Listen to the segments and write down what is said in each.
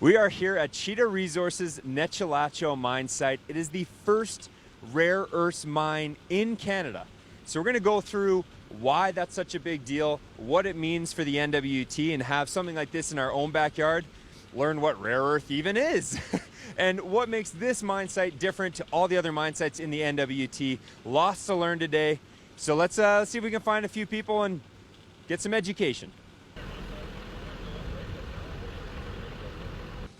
We are here at Cheetah Resources Nechalacho mine site. It is the first rare earths mine in Canada. So we're going to go through why that's such a big deal, what it means for the NWT, and have something like this in our own backyard, learn what rare earth even is, and what makes this mine site different to all the other mine sites in the NWT. Lots to learn today. So let's see if we can find a few people and get some education.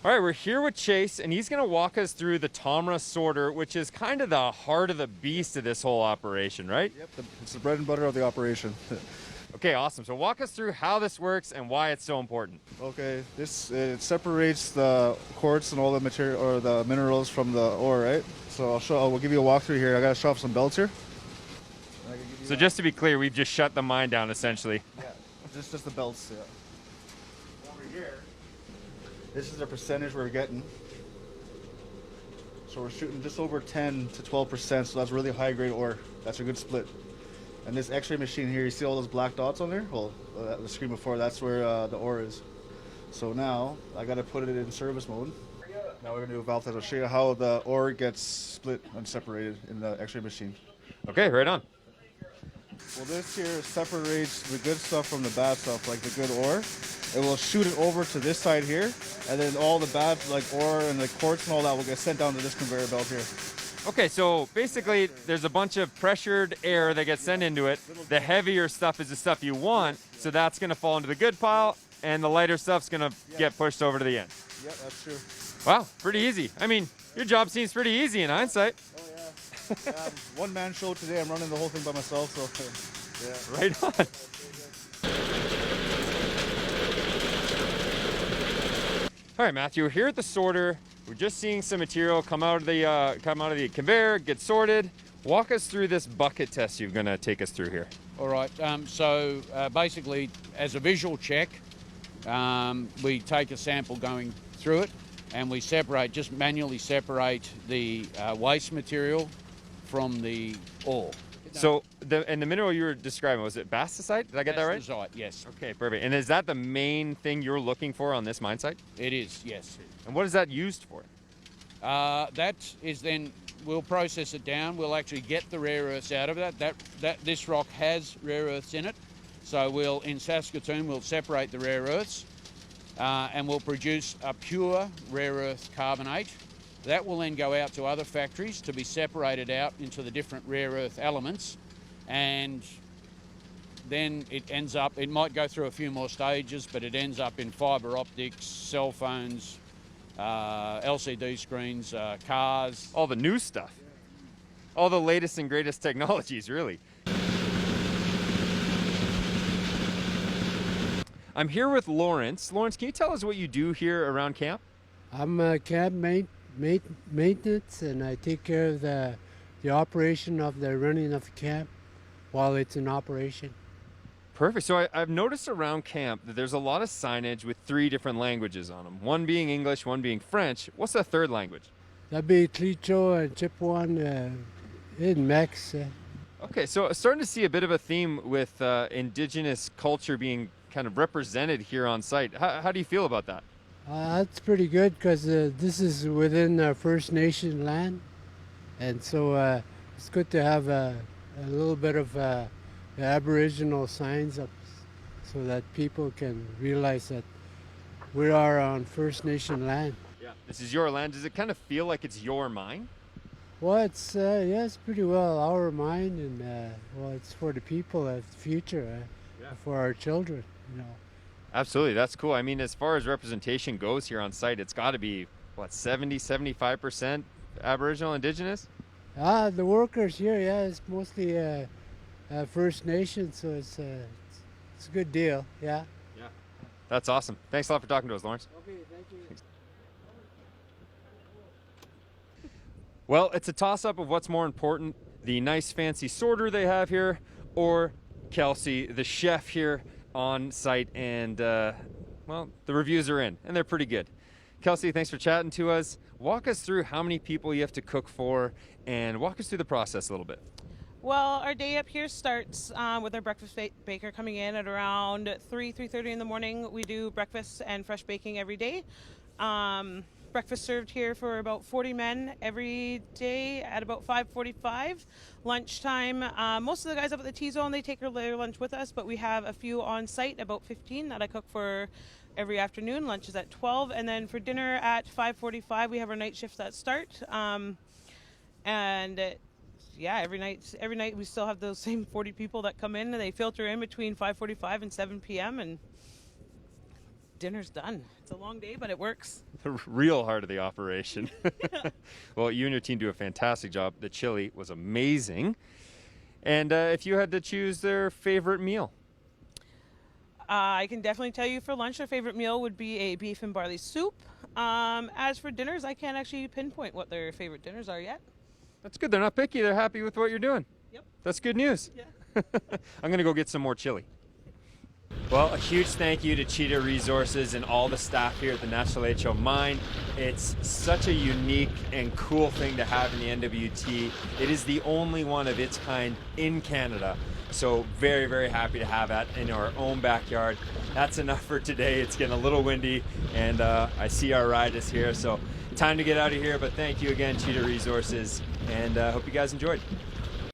All right, we're here with Chase, and he's gonna walk us through the Tomra sorter, which is kind of the heart of the beast of this whole operation, right? Yep, it's the bread and butter of the operation. Okay, awesome. So walk us through how this works and why it's so important. Okay, it separates the quartz and all the material or the minerals from the ore, right? So we'll give you a walkthrough here. I gotta show off some belts here. So just to be clear, we've just shut the mine down essentially. Yeah, just the belts. Yeah. Over here, this is the percentage we're getting. So we're shooting just over 10 to 12%. So that's really high grade ore. That's a good split. And this X-ray machine here, you see all those black dots on there? Well, the screen before, that's where the ore is. So now I got to put it in service mode. Now we're going to do a valve test. I'll show you how the ore gets split and separated in the X-ray machine. Okay, right on. Well, this here separates the good stuff from the bad stuff, like the good ore. It will shoot it over to this side here, and then all the bad, like ore and the quartz and all that, will get sent down to this conveyor belt here. Okay, so basically there's a bunch of pressured air that gets sent into it. The heavier stuff is the stuff you want, so that's going to fall into the good pile, and the lighter stuff's going to get pushed over to the end. Yeah, that's true. Wow, pretty easy. I mean, your job seems pretty easy in hindsight. Oh, yeah. One-man show today. I'm running the whole thing by myself, so yeah. Right on. All right, Matthew, we're here at the sorter. We're just seeing some material come out of the conveyor, get sorted. Walk us through this bucket test you're going to take us through here. All right. So basically, as a visual check, we take a sample going through it, and we just manually separate the waste material from the ore. So, the mineral you were describing, was it bastosite? Did I get that right? Bastosite, yes. Okay, perfect. And is that the main thing you're looking for on this mine site? It is, yes. And what is that used for? That is then, we'll process it down. We'll actually get the rare earths out of that. This rock has rare earths in it. So in Saskatoon, we'll separate the rare earths and we'll produce a pure rare earth carbonate. That will then go out to other factories to be separated out into the different rare earth elements, and then it might go through a few more stages, but it ends up in fibre optics, cell phones, LCD screens, cars. All the new stuff. All the latest and greatest technologies, really. I'm here with Lawrence. Lawrence, can you tell us what you do here around camp? I'm a camp maintenance, and I take care of the operation of the running of the camp while it's in operation. Perfect. So I've noticed around camp that there's a lot of signage with 3 different languages on them. One being English, one being French. What's the third language? That'd be Tlicho and Chippewan in Mex. Okay, so starting to see a bit of a theme with indigenous culture being kind of represented here on site. How do you feel about that? That's pretty good, because this is within our First Nation land, and so it's good to have a little bit of Aboriginal signs up so that people can realize that we are on First Nation land. Yeah. This is your land. Does it kind of feel like it's your mine? Well, it's it's pretty well our mine, and well, it's for the people of the future, for our children, you know. Absolutely, that's cool. I mean, as far as representation goes here on site, it's got to be, what, 70-75% Aboriginal, Indigenous? The workers here, it's mostly First Nation, so it's a good deal, yeah. Yeah, that's awesome. Thanks a lot for talking to us, Lawrence. Okay, thank you. Thanks. Well, it's a toss-up of what's more important, the nice fancy sorter they have here, or Kelsey, the chef here on site, and well, the reviews are in, and they're pretty good. Kelsey, thanks for chatting to us. Walk us through how many people you have to cook for, and walk us through the process a little bit. Well, our day up here starts with our breakfast baker coming in at around 3:30 in the morning. We do breakfast and fresh baking every day. Breakfast served here for about 40 men every day at about 5:45. Lunchtime, most of the guys up at the T-Zone, they take their lunch with us, but we have a few on site, about 15 that I cook for every afternoon. Lunch is at 12, and then for dinner at 5:45, we have our night shifts that start. Yeah, every night we still have those same 40 people that come in, and they filter in between 5:45 and 7 p.m. and dinner's done. It's a long day, but it works. The real heart of the operation. Well, you and your team do a fantastic job. The chili was amazing. And if you had to choose their favorite meal? I can definitely tell you for lunch, their favorite meal would be a beef and barley soup. As for dinners, I can't actually pinpoint what their favorite dinners are yet. That's good. They're not picky. They're happy with what you're doing. Yep. That's good news. Yeah. I'm going to go get some more chili. Well, a huge thank you to Cheetah Resources and all the staff here at the Nechalacho mine. It's such a unique and cool thing to have in the NWT. It is the only one of its kind in Canada. So very, very happy to have that in our own backyard. That's enough for today. It's getting a little windy, and I see our ride is here. So time to get out of here, but thank you again, Cheetah Resources, and hope you guys enjoyed.